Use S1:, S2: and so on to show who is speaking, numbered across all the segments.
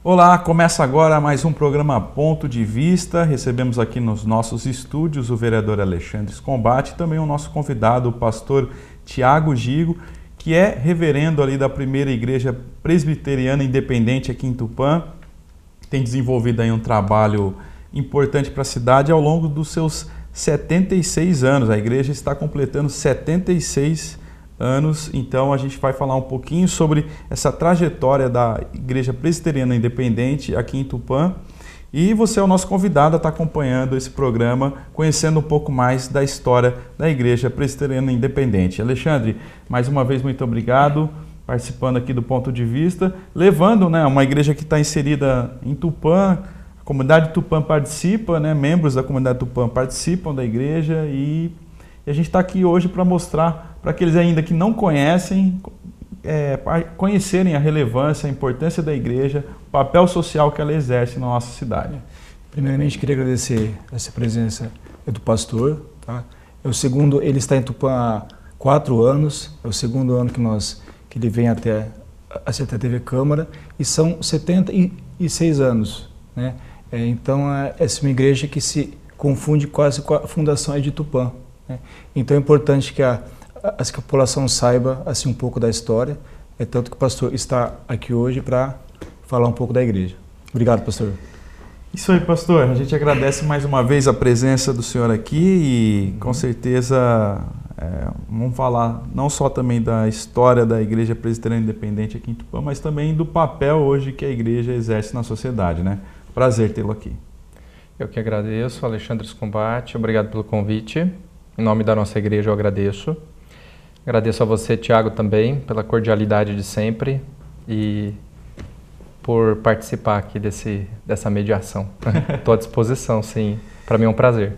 S1: Olá, começa agora mais um programa Ponto de Vista. Recebemos aqui nos nossos estúdios o vereador Alexandre Scombatti e também o nosso convidado, o pastor Tiago Gigo, que é reverendo ali da primeira igreja presbiteriana independente aqui em Tupã. Tem desenvolvido aí um trabalho importante para a cidade ao longo dos seus 76 anos. A igreja está completando 76 anos, então a gente vai falar um pouquinho sobre essa trajetória da Igreja Presbiteriana Independente aqui em Tupã. E você é o nosso convidado a estar acompanhando esse programa, conhecendo um pouco mais da história da Igreja Presbiteriana Independente. Alexandre, mais uma vez muito obrigado, participando aqui do Ponto de Vista, levando uma igreja que está inserida em Tupã. A comunidade Tupã participa, membros da comunidade Tupã participam da igreja e a gente está aqui hoje para mostrar para aqueles ainda que não conhecem, conhecerem a relevância, a importância da igreja, o papel social que ela exerce na nossa cidade.
S2: Primeiramente, queria agradecer essa presença do pastor. Tá? Ele está em Tupã há 4 anos, é o segundo ano que ele vem até a CTTV Câmara, e são 76 anos. Né? Então, essa é uma igreja que se confunde quase com a fundação de Tupã. Né? Então, é importante que a população saiba assim, um pouco da história, tanto que o pastor está aqui hoje para falar um pouco da igreja. Obrigado, pastor.
S1: Isso aí, pastor. A gente agradece mais uma vez a presença do senhor aqui e com certeza vamos falar não só também da história da Igreja Presbiteriana Independente aqui em Tupã, mas também do papel hoje que a igreja exerce na sociedade, né? Prazer tê-lo aqui.
S3: Eu que agradeço, Alexandre Scombatti, obrigado pelo convite. Em nome da nossa igreja eu agradeço. Agradeço a você, Tiago, também, pela cordialidade de sempre e por participar aqui dessa mediação. Estou à disposição, sim. Para mim é um prazer.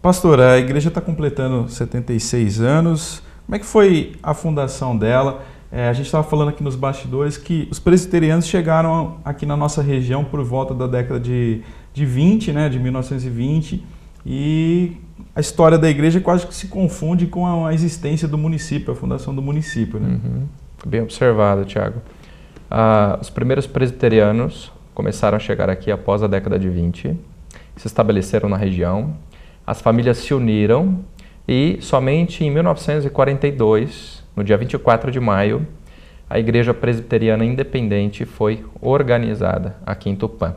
S1: Pastor, a igreja está completando 76 anos. Como é que foi a fundação dela? A gente estava falando aqui nos bastidores que os presbiterianos chegaram aqui na nossa região por volta da década de 20, de 1920, e a história da igreja quase que se confunde com a existência do município, a fundação do município. Né?
S3: Uhum. Bem observado, Tiago. Os primeiros presbiterianos começaram a chegar aqui após a década de 20, se estabeleceram na região, as famílias se uniram e somente em 1942, no dia 24 de maio, a Igreja Presbiteriana Independente foi organizada aqui em Tupã.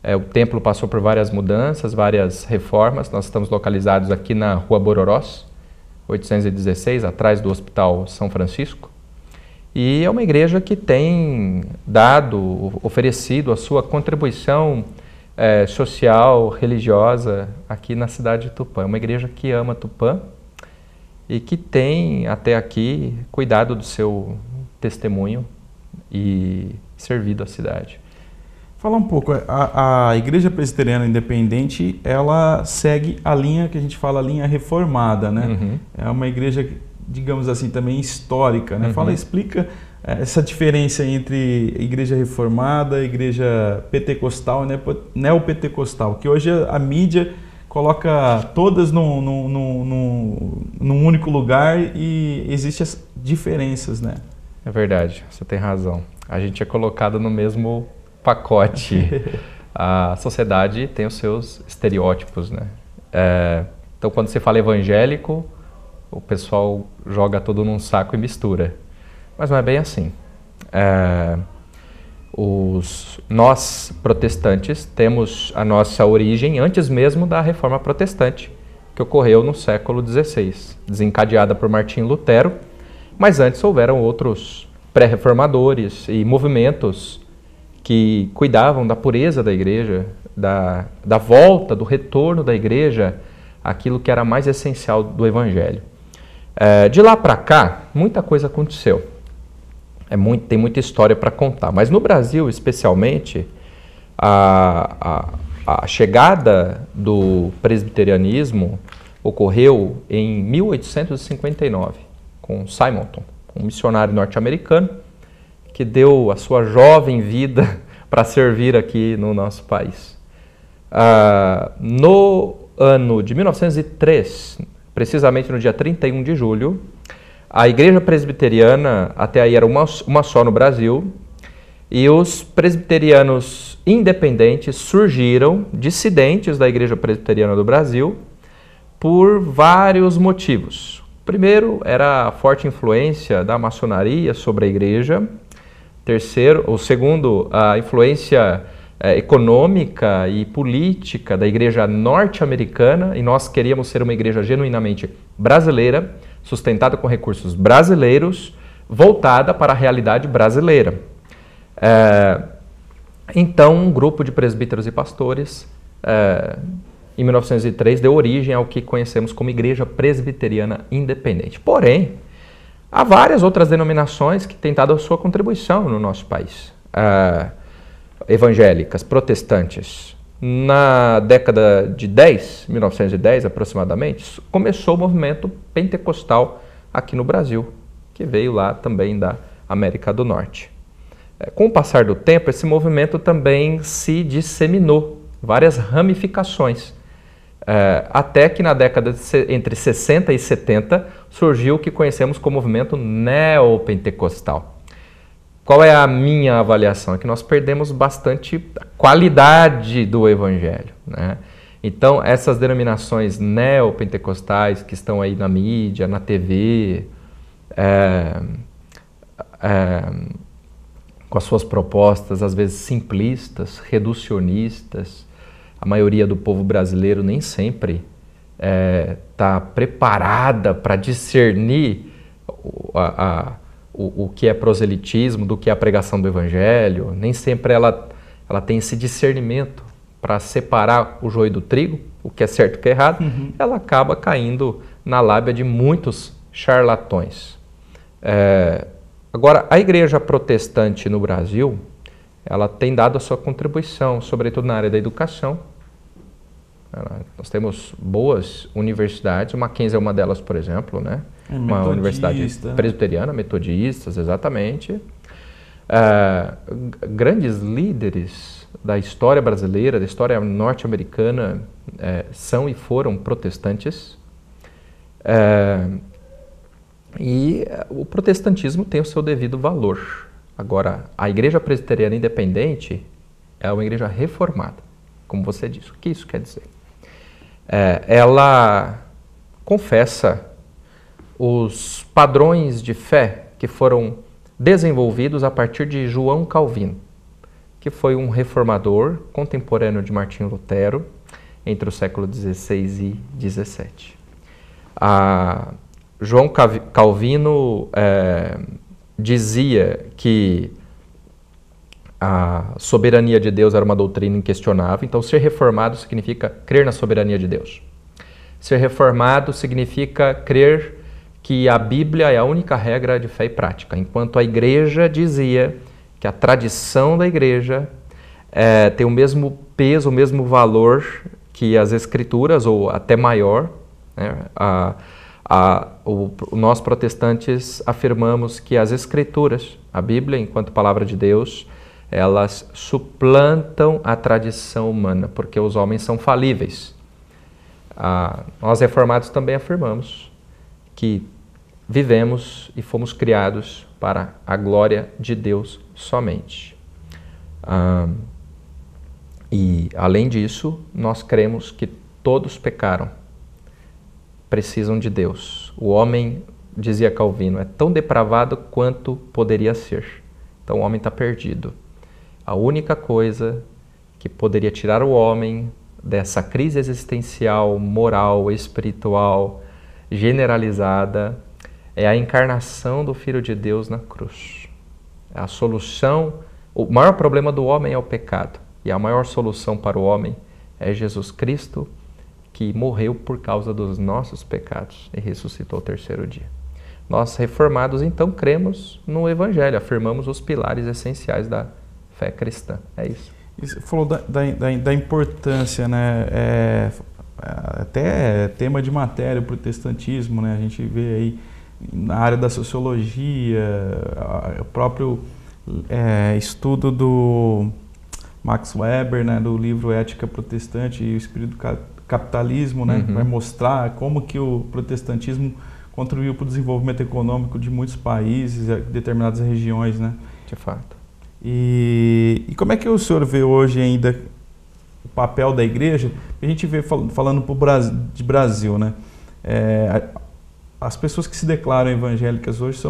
S3: O templo passou por várias mudanças, várias reformas. Nós estamos localizados aqui na Rua Bororós, 816, atrás do Hospital São Francisco. E é uma igreja que tem oferecido a sua contribuição social, religiosa aqui na cidade de Tupã. É uma igreja que ama Tupã e que tem até aqui cuidado do seu testemunho e servido a cidade.
S1: Fala um pouco, a Igreja Presbiteriana Independente, ela segue a linha que a gente fala, a linha reformada, né? Uhum. É uma igreja, digamos assim, também histórica, né? Uhum. Explica essa diferença entre igreja reformada, igreja pentecostal e neopentecostal, que hoje a mídia coloca todas num único lugar e existem as diferenças, né?
S3: É verdade, você tem razão. A gente é colocado no mesmo pacote. A sociedade tem os seus estereótipos, né? Então, quando você fala evangélico, o pessoal joga tudo num saco e mistura. Mas não é bem assim. Nós, protestantes, temos a nossa origem antes mesmo da Reforma Protestante, que ocorreu no século XVI, desencadeada por Martinho Lutero, mas antes houveram outros pré-reformadores e movimentos que cuidavam da pureza da igreja, da volta, do retorno da igreja, aquilo que era mais essencial do evangelho. De lá para cá, muita coisa aconteceu. Tem muita história para contar, mas no Brasil, especialmente, a chegada do presbiterianismo ocorreu em 1859, com Simonton, um missionário norte-americano, que deu a sua jovem vida para servir aqui no nosso país. No ano de 1903, precisamente no dia 31 de julho, a Igreja Presbiteriana, até aí era uma só no Brasil, E os presbiterianos independentes surgiram, dissidentes da Igreja Presbiteriana do Brasil, por vários motivos. Primeiro, era a forte influência da maçonaria sobre a igreja. Segundo, a influência econômica e política da igreja norte-americana, e nós queríamos ser uma igreja genuinamente brasileira, sustentada com recursos brasileiros, voltada para a realidade brasileira. Então, um grupo de presbíteros e pastores, em 1903, deu origem ao que conhecemos como Igreja Presbiteriana Independente. Porém, há várias outras denominações que têm dado a sua contribuição no nosso país. Evangélicas, protestantes. Na década de 1910 aproximadamente, começou o movimento pentecostal aqui no Brasil, que veio lá também da América do Norte. Com o passar do tempo, esse movimento também se disseminou, várias ramificações. Até que na década entre 60 e 70 surgiu o que conhecemos como movimento neopentecostal. Qual é a minha avaliação? É que nós perdemos bastante qualidade do evangelho, né? Então, essas denominações neopentecostais que estão aí na mídia, na TV, com as suas propostas às vezes simplistas, reducionistas, a maioria do povo brasileiro nem sempre está preparada para discernir o que é proselitismo, do que é a pregação do evangelho. Nem sempre ela tem esse discernimento para separar o joio do trigo, o que é certo e o que é errado. Ela acaba caindo na lábia de muitos charlatões. Agora, a igreja protestante no Brasil, ela tem dado a sua contribuição, sobretudo na área da educação. Nós temos boas universidades, o Mackenzie é uma delas, por exemplo, né? Uma universidade presbiteriana, metodistas, exatamente. Grandes líderes da história brasileira, da história norte-americana, são e foram protestantes. E o protestantismo tem o seu devido valor. Agora, a Igreja Presbiteriana Independente é uma igreja reformada, como você disse. O que isso quer dizer? Ela confessa os padrões de fé que foram desenvolvidos a partir de João Calvino, que foi um reformador contemporâneo de Martinho Lutero entre o século XVI e XVII. João Calvino dizia que a soberania de Deus era uma doutrina inquestionável, então ser reformado significa crer na soberania de Deus. Ser reformado significa crer que a Bíblia é a única regra de fé e prática, enquanto a igreja dizia que a tradição da igreja tem o mesmo peso, o mesmo valor que as escrituras, ou até maior, né? Nós protestantes afirmamos que as escrituras, a Bíblia enquanto palavra de Deus, elas suplantam a tradição humana, porque os homens são falíveis. Nós reformados também afirmamos que vivemos e fomos criados para a glória de Deus somente. E, além disso, nós cremos que todos pecaram, precisam de Deus. O homem, dizia Calvino, é tão depravado quanto poderia ser. Então o homem está perdido. A única coisa que poderia tirar o homem dessa crise existencial, moral, espiritual, generalizada, é a encarnação do Filho de Deus na cruz. A solução, o maior problema do homem é o pecado. E a maior solução para o homem é Jesus Cristo, que morreu por causa dos nossos pecados e ressuscitou ao terceiro dia. Nós, reformados, então, cremos no Evangelho, afirmamos os pilares essenciais da fé cristã. É isso.
S1: Você falou da importância, né? Até tema de matéria, o protestantismo, né? A gente vê aí na área da sociologia, o próprio estudo do Max Weber, né? Do livro Ética Protestante e o Espírito do Capitalismo, né? Vai mostrar como que o protestantismo contribuiu para o desenvolvimento econômico de muitos países, determinadas regiões, né?
S3: De fato.
S1: E como é que o senhor vê hoje ainda o papel da igreja? A gente vê falando de Brasil, né? As pessoas que se declaram evangélicas hoje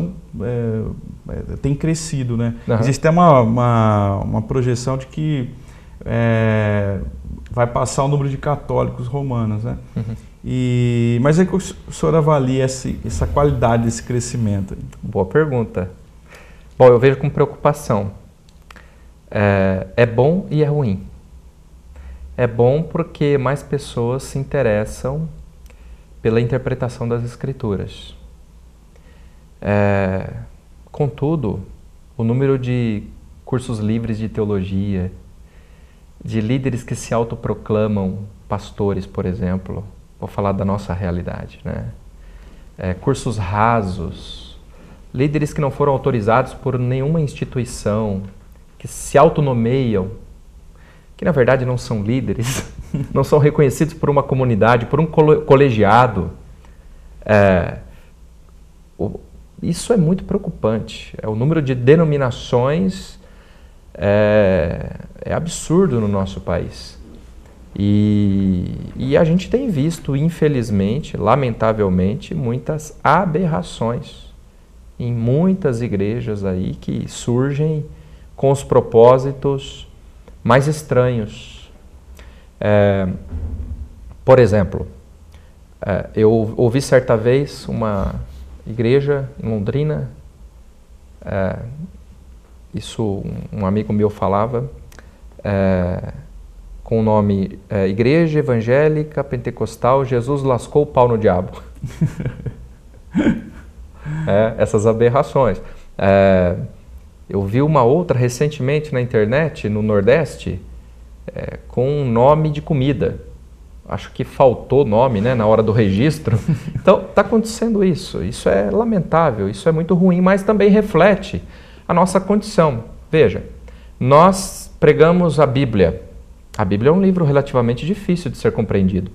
S1: têm crescido, né?
S3: Uhum.
S1: Existe até uma projeção de que vai passar o número de católicos romanos, né?
S3: Uhum.
S1: Mas é que o senhor avalia essa qualidade desse crescimento?
S3: Boa pergunta. Bom, eu vejo com preocupação. É bom e é ruim. É bom porque mais pessoas se interessam pela interpretação das Escrituras. Contudo, o número de cursos livres de teologia, de líderes que se autoproclamam pastores, por exemplo, vou falar da nossa realidade, né? Cursos rasos, líderes que não foram autorizados por nenhuma instituição, que se autonomeiam, que na verdade não são líderes, não são reconhecidos por uma comunidade, por um colegiado. Isso é muito preocupante. O número de denominações é absurdo no nosso país. E a gente tem visto, infelizmente, lamentavelmente, muitas aberrações em muitas igrejas aí que surgem com os propósitos mais estranhos. Por exemplo, eu ouvi certa vez uma igreja em Londrina, isso um amigo meu falava, com o nome Igreja Evangélica Pentecostal Jesus Lascou o Pau no Diabo. Essas aberrações. Eu vi uma outra recentemente na internet, no Nordeste, com um nome de comida. Acho que faltou nome, né, na hora do registro. Então, está acontecendo isso. Isso é lamentável, isso é muito ruim, mas também reflete a nossa condição. Veja, nós pregamos a Bíblia. A Bíblia é um livro relativamente difícil de ser compreendido.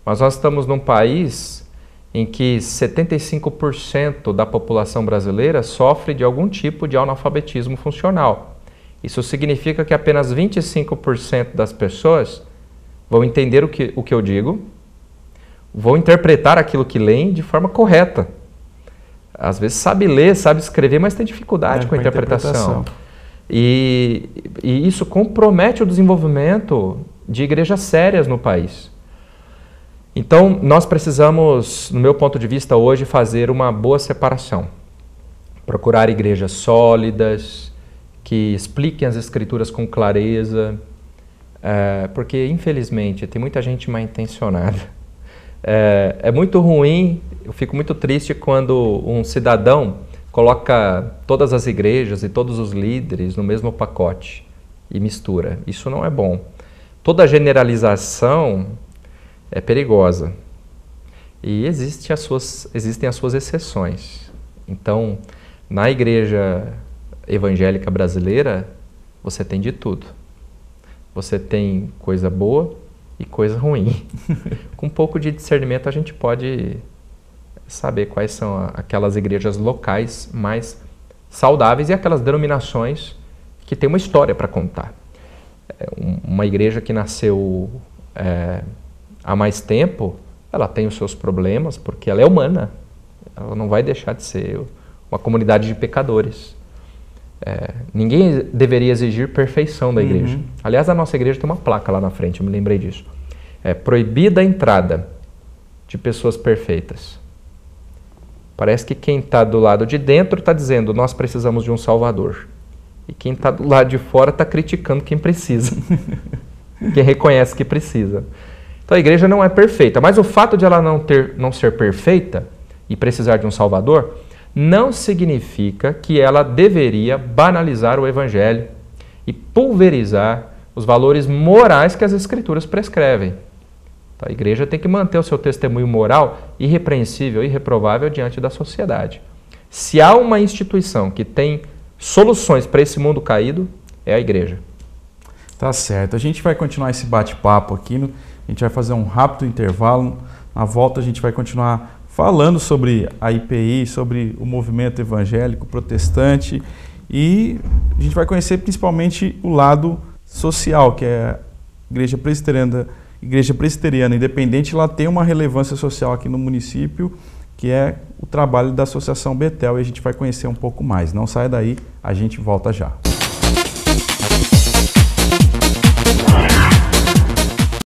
S3: Mas nós estamos num país em que 75% da população brasileira sofre de algum tipo de analfabetismo funcional. Isso significa que apenas 25% das pessoas vão entender o que eu digo, vão interpretar aquilo que leem de forma correta. Às vezes sabe ler, sabe escrever, mas tem dificuldade com a interpretação. E isso compromete o desenvolvimento de igrejas sérias no país. Então, nós precisamos, no meu ponto de vista hoje, fazer uma boa separação. Procurar igrejas sólidas, que expliquem as Escrituras com clareza, porque, infelizmente, tem muita gente mal intencionada. É muito ruim, eu fico muito triste quando um cidadão coloca todas as igrejas e todos os líderes no mesmo pacote e mistura. Isso não é bom. Toda generalização é perigosa. E existem as suas exceções. Então, na igreja evangélica brasileira, você tem de tudo. Você tem coisa boa e coisa ruim. Com um pouco de discernimento, a gente pode saber quais são aquelas igrejas locais mais saudáveis e aquelas denominações que têm uma história para contar. Uma igreja que nasceu há mais tempo, ela tem os seus problemas, porque ela é humana. Ela não vai deixar de ser uma comunidade de pecadores. Ninguém deveria exigir perfeição da igreja. Aliás, a nossa igreja tem uma placa lá na frente, eu me lembrei disso. Proibida a entrada de pessoas perfeitas. Parece que quem está do lado de dentro está dizendo, nós precisamos de um Salvador. E quem está do lado de fora está criticando quem precisa. Quem reconhece que precisa. Então a igreja não é perfeita, mas o fato de ela não ser perfeita e precisar de um Salvador, não significa que ela deveria banalizar o Evangelho e pulverizar os valores morais que as Escrituras prescrevem. Então, a igreja tem que manter o seu testemunho moral irrepreensível e irreprovável diante da sociedade. Se há uma instituição que tem soluções para esse mundo caído, é a igreja.
S1: Tá certo. A gente vai continuar esse bate-papo aqui. A gente vai fazer um rápido intervalo. Na volta a gente vai continuar falando sobre a IPI, sobre o movimento evangélico protestante E a gente vai conhecer principalmente o lado social, que é a Igreja Presbiteriana Independente. Ela tem uma relevância social aqui no município, que é o trabalho da Associação Betel, e a gente vai conhecer um pouco mais. Não saia daí, a gente volta já.